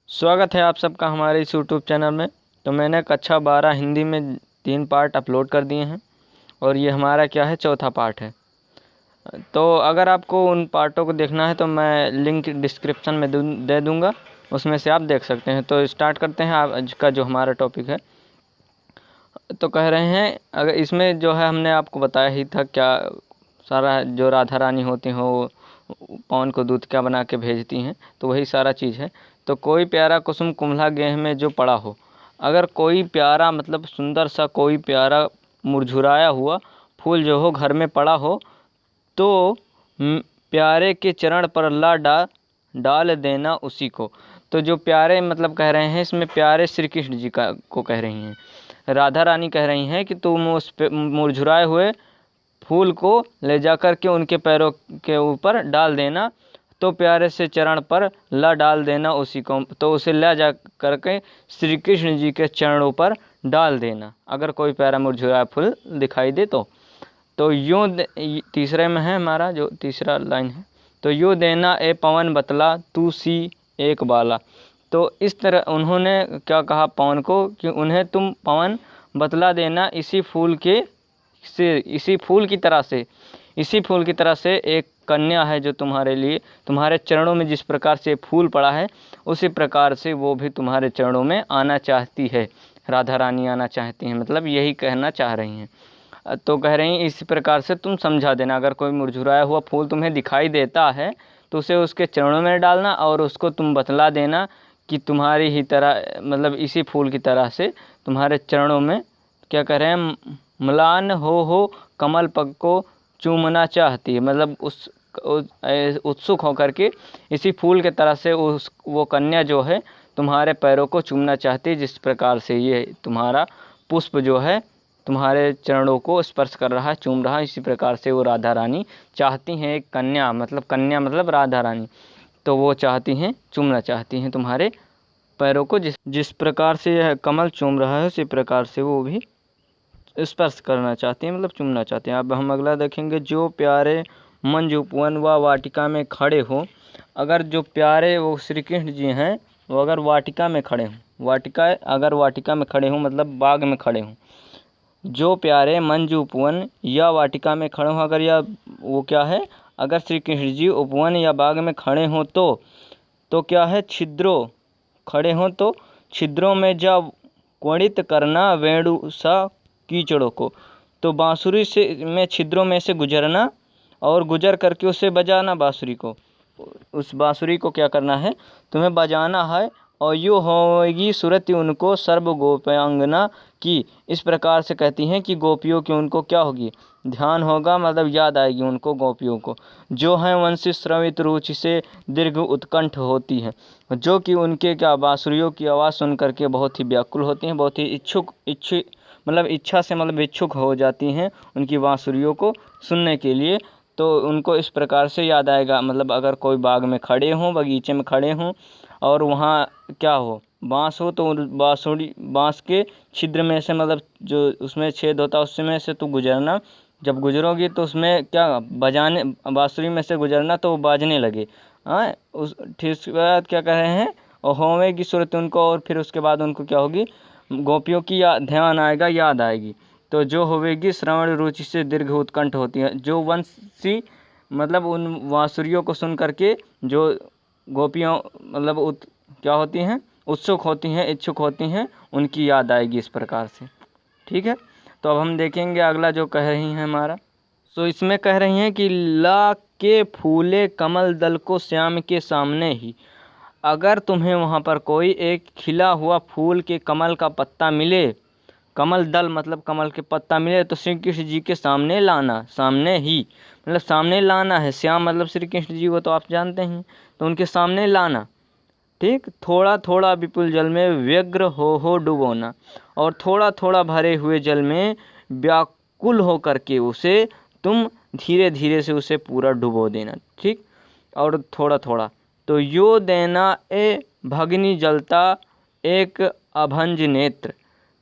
स्वागत है आप सबका हमारे इस यूट्यूब चैनल में। तो मैंने कक्षा 12 हिंदी में 3 पार्ट अपलोड कर दिए हैं और ये हमारा क्या है, चौथा पार्ट है। तो अगर आपको उन पार्टों को देखना है तो मैं लिंक डिस्क्रिप्शन में दे दूँगा, उसमें से आप देख सकते हैं। तो स्टार्ट करते हैं आज का जो हमारा टॉपिक है। तो कह रहे हैं, अगर इसमें जो है हमने आपको बताया ही था क्या सारा, जो राधा रानी होती हैं वो पवन को दूध क्या बना के भेजती हैं, तो वही सारा चीज़ है। तो कोई प्यारा कुसुम कुम्भला गेह में जो पड़ा हो, अगर कोई प्यारा मतलब सुंदर सा कोई प्यारा मुरझुराया हुआ फूल जो हो घर में पड़ा हो, तो प्यारे के चरण पर ला डाल देना उसी को। तो जो प्यारे मतलब कह रहे हैं, इसमें प्यारे श्री कृष्ण जी का को कह रही हैं, राधा रानी कह रही हैं कि तुम उस पे मुरझुराए हुए फूल को ले जाकर के उनके पैरों के ऊपर डाल देना, तो प्यारे से चरण पर ला डाल देना उसी को। तो उसे ले जा करके श्री कृष्ण जी के चरणों पर डाल देना, अगर कोई प्यारा मुरझुराया फूल दिखाई दे तो यूँ तीसरे में है हमारा जो तीसरा लाइन है, तो यूँ देना ए पवन बतला तू सी एक बाला। तो इस तरह उन्होंने क्या कहा पवन को कि उन्हें तुम पवन बतला देना इसी फूल की तरह से एक कन्या है जो तुम्हारे लिए, तुम्हारे चरणों में जिस प्रकार से फूल पड़ा है उसी प्रकार से वो भी तुम्हारे चरणों में आना चाहती है। राधा रानी आना चाहती हैं, मतलब यही कहना चाह रही हैं। तो कह रही हैं इसी प्रकार से तुम समझा देना, अगर कोई मुरझुराया हुआ फूल तुम्हें दिखाई देता है तो उसे उसके चरणों में डालना और उसको तुम बतला देना कि तुम्हारी ही तरह, मतलब इसी फूल की तरह से तुम्हारे चरणों में क्या कह रहे हैं, म्लान हो कमल पग को चूमना चाहती है। मतलब उत्सुक होकर के इसी फूल के तरह से वो कन्या जो है तुम्हारे पैरों को चूमना चाहती है, जिस प्रकार से ये तुम्हारा पुष्प जो है तुम्हारे चरणों को स्पर्श कर रहा है, चूम रहा है, इसी प्रकार से वो राधा रानी चाहती हैं। एक कन्या मतलब राधा रानी, तो वो चाहती हैं, चूमना चाहती हैं तुम्हारे पैरों को, जिस प्रकार से यह कमल चूम रहा है उसी प्रकार से वो भी स्पर्श करना चाहती हैं, मतलब चूमना चाहते हैं। अब हम अगला देखेंगे, जो प्यारे मंज उपवन व वाटिका में खड़े हो। अगर जो प्यारे वो श्री कृष्ण जी हैं वो अगर वाटिका में खड़े हों, वाटिका में खड़े हों मतलब बाग में खड़े हों, जो प्यारे मंज उपवन या वाटिका में खड़े हों, अगर यह वो क्या है, अगर श्री कृष्ण जी उपवन या बाग में खड़े हों तो क्या है, छिद्रों खड़े हों तो छिद्रों में जा क्वणित करना वेणु सा कीचड़ों को। तो बांसुरी से में छिद्रों में से गुजरना और गुजर करके उसे बजाना बांसुरी को, उस बांसुरी को क्या करना है, तुम्हें बजाना है। और यूँ होगी सुरति उनको सर्व गोप्यांगना की। इस प्रकार से कहती हैं कि गोपियों की उनको क्या होगी, ध्यान होगा, मतलब याद आएगी उनको गोपियों को, जो हैं वंशी श्रवित रुचि से दीर्घ उत्कंठ होती हैं, जो कि उनके क्या बांसुरियों की आवाज़ सुन करके बहुत ही व्याकुल होती हैं, बहुत ही इच्छा से मतलब इच्छुक हो जाती हैं उनकी बांसुरियों को सुनने के लिए। तो उनको इस प्रकार से याद आएगा, मतलब अगर कोई बाग में खड़े हों, बगीचे में खड़े हों और वहाँ क्या हो, बाँस हो, तो बाँस के छिद्र में से, मतलब जो उसमें छेद होता है उसमें से तो गुजरना, जब गुजरोगी तो उसमें क्या बजाने, बांसुरी में से गुजरना तो वो बाजने लगे। हाँ, उस ठीक उसके बाद क्या कह रहे हैं, और होवेगी सूरत उनको, और फिर उसके बाद उनको क्या होगी, गोपियों की ध्यान आएगा, याद आएगी। तो जो होवेगी श्रवण रुचि से दीर्घ उत्कंठ होती है, जो वंशी मतलब उन बांसुरियों को सुन करके जो गोपियों मतलब क्या होती हैं, उत्सुक होती हैं, इच्छुक होती हैं, उनकी याद आएगी इस प्रकार से। ठीक है, तो अब हम देखेंगे अगला जो कह रही हैं हमारा। तो इसमें कह रही हैं कि ला के फूले कमल दल को श्याम के सामने ही। अगर तुम्हें वहाँ पर कोई एक खिला हुआ फूल के कमल का पत्ता मिले, कमल दल मतलब कमल के पत्ता मिले, तो श्री कृष्ण जी के सामने लाना, सामने ही मतलब सामने लाना है। श्याम मतलब श्री कृष्ण जी को तो आप जानते हैं, तो उनके सामने लाना। ठीक, थोड़ा थोड़ा विपुल जल में व्यग्र हो डुबोना, और थोड़ा थोड़ा भरे हुए जल में व्याकुल हो करके उसे तुम धीरे धीरे से उसे पूरा डुबो देना। ठीक, और थोड़ा थोड़ा, तो यो देना ए भगनी जलता एक अभंज नेत्र।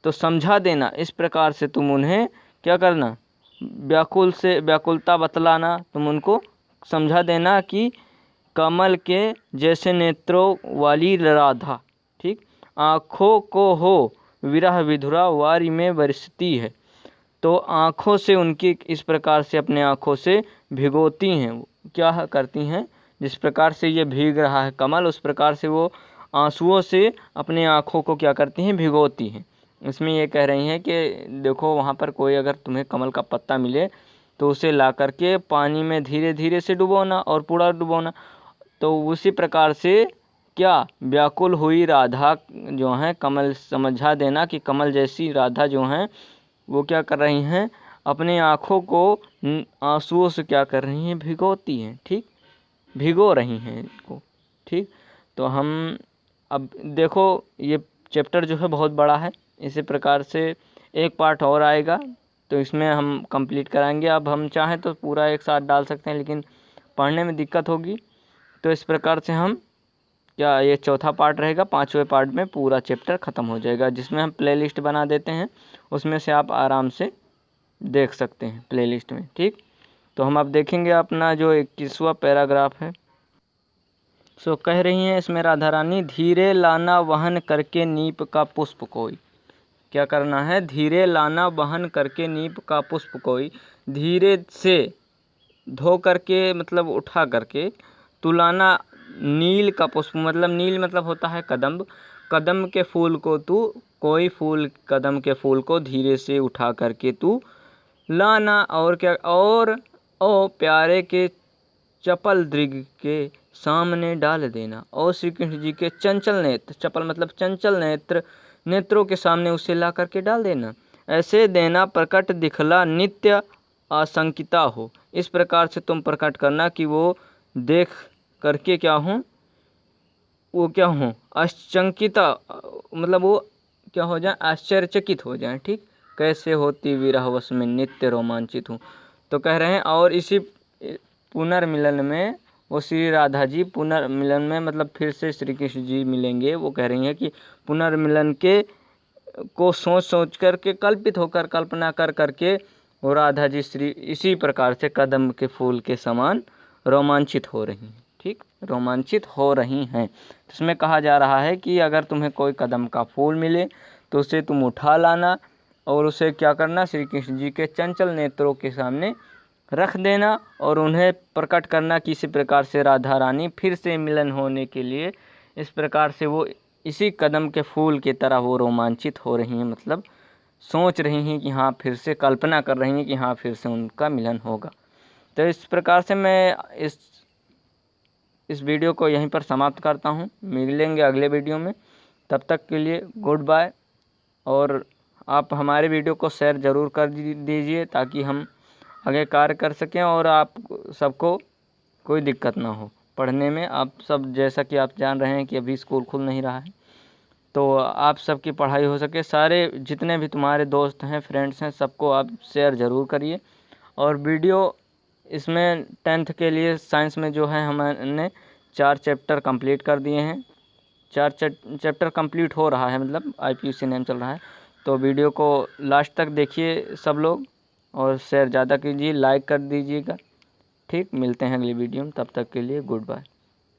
तो समझा देना, इस प्रकार से तुम उन्हें क्या करना, व्याकुलता बतलाना, तुम उनको समझा देना कि कमल के जैसे नेत्रों वाली राधा, आँखों को हो विरह विधुरा वारी में बरसती है। तो आँखों से उनकी इस प्रकार से अपने आँखों से भिगोती हैं, वो क्या करती हैं, जिस प्रकार से ये भीग रहा है कमल, उस प्रकार से वो आंसुओं से अपने आँखों को क्या करती हैं, भिगोती हैं। इसमें ये कह रही हैं कि देखो वहाँ पर कोई अगर तुम्हें कमल का पत्ता मिले तो उसे ला करके पानी में धीरे धीरे से डुबोना और पूरा डुबोना। तो उसी प्रकार से क्या व्याकुल हुई राधा जो हैं, कमल समझा देना कि कमल जैसी राधा जो हैं वो क्या कर रही हैं, अपने आँखों को आंसुओं से क्या कर रही हैं, भिगोती हैं। ठीक, भिगो रही हैं इनको। ठीक, तो हम अब देखो ये चैप्टर जो है बहुत बड़ा है, इसी प्रकार से एक पार्ट और आएगा तो इसमें हम कंप्लीट कराएंगे। अब हम चाहें तो पूरा एक साथ डाल सकते हैं, लेकिन पढ़ने में दिक्कत होगी, तो इस प्रकार से हम क्या ये चौथा पार्ट रहेगा, 5वें पार्ट में पूरा चैप्टर ख़त्म हो जाएगा, जिसमें हम प्लेलिस्ट बना देते हैं, उसमें से आप आराम से देख सकते हैं प्लेलिस्ट में। ठीक, तो हम अब देखेंगे अपना जो 21वां पैराग्राफ है। सो कह रही हैं इसमें राधा रानी, धीरे लाना वहन करके नीप का पुष्प कोई। क्या करना है, धीरे लाना वहन करके नीप का पुष्प कोई, धीरे से धो करके मतलब उठा करके, तुलाना नील का पुष्प, मतलब नील मतलब होता है कदम्ब, कदम के फूल को तू, कोई फूल कदम के फूल को धीरे से उठा करके तू लाना, और क्या, और ओ प्यारे के चपल दृग के सामने डाल देना, और श्री कृष्ण जी के चंचल नेत्र, चपल मतलब चंचल नेत्र, नेत्रों के सामने उसे ला करके डाल देना। ऐसे देना प्रकट दिखला नित्य आशंकिता हो, इस प्रकार से तुम प्रकट करना कि वो देख करके क्या हो, वो क्या हो, आशंकिता मतलब वो क्या हो जाए, आश्चर्यचकित हो जाए। ठीक, कैसे होती विरहवश में नित्य रोमांचित हूँ। तो कह रहे हैं और इसी पुनर्मिलन में वो श्री राधा जी पुनर्मिलन में मतलब फिर से श्री कृष्ण जी मिलेंगे। वो कह रही हैं कि पुनर्मिलन के को सोच सोच करके, कल्पित होकर, कल्पना कर करके वो राधा जी श्री इसी प्रकार से कदम के फूल के समान रोमांचित हो रही हैं। ठीक, रोमांचित हो रही हैं। इसमें कहा जा रहा है कि अगर तुम्हें कोई कदम का फूल मिले तो उसे तुम उठा लाना और उसे क्या करना, श्री कृष्ण जी के चंचल नेत्रों के सामने रख देना और उन्हें प्रकट करना कि इसी प्रकार से राधा रानी फिर से मिलन होने के लिए इस प्रकार से वो इसी कदम के फूल की तरह वो रोमांचित हो रही हैं, मतलब सोच रही हैं कि हाँ, फिर से कल्पना कर रही हैं कि हाँ फिर से उनका मिलन होगा। तो इस प्रकार से मैं इस वीडियो को यहीं पर समाप्त करता हूँ। मिलेंगे अगले वीडियो में, तब तक के लिए गुड बाय। और आप हमारे वीडियो को शेयर ज़रूर कर दीजिए ताकि हम आगे कार्य कर सकें और आप सबको कोई दिक्कत ना हो पढ़ने में। आप सब जैसा कि आप जान रहे हैं कि अभी स्कूल खुल नहीं रहा है, तो आप सबकी पढ़ाई हो सके। सारे जितने भी तुम्हारे दोस्त हैं, फ्रेंड्स हैं, सबको आप शेयर ज़रूर करिए। और वीडियो इसमें 10th के लिए साइंस में जो है हमने 4 चैप्टर कंप्लीट कर दिए हैं। 4 चैप्टर कंप्लीट हो रहा है, मतलब IPUC नेम चल रहा है। तो वीडियो को लास्ट तक देखिए सब लोग और शेयर ज़्यादा कीजिए, लाइक कर दीजिएगा। ठीक, मिलते हैं अगली वीडियो में, तब तक के लिए गुड बाय।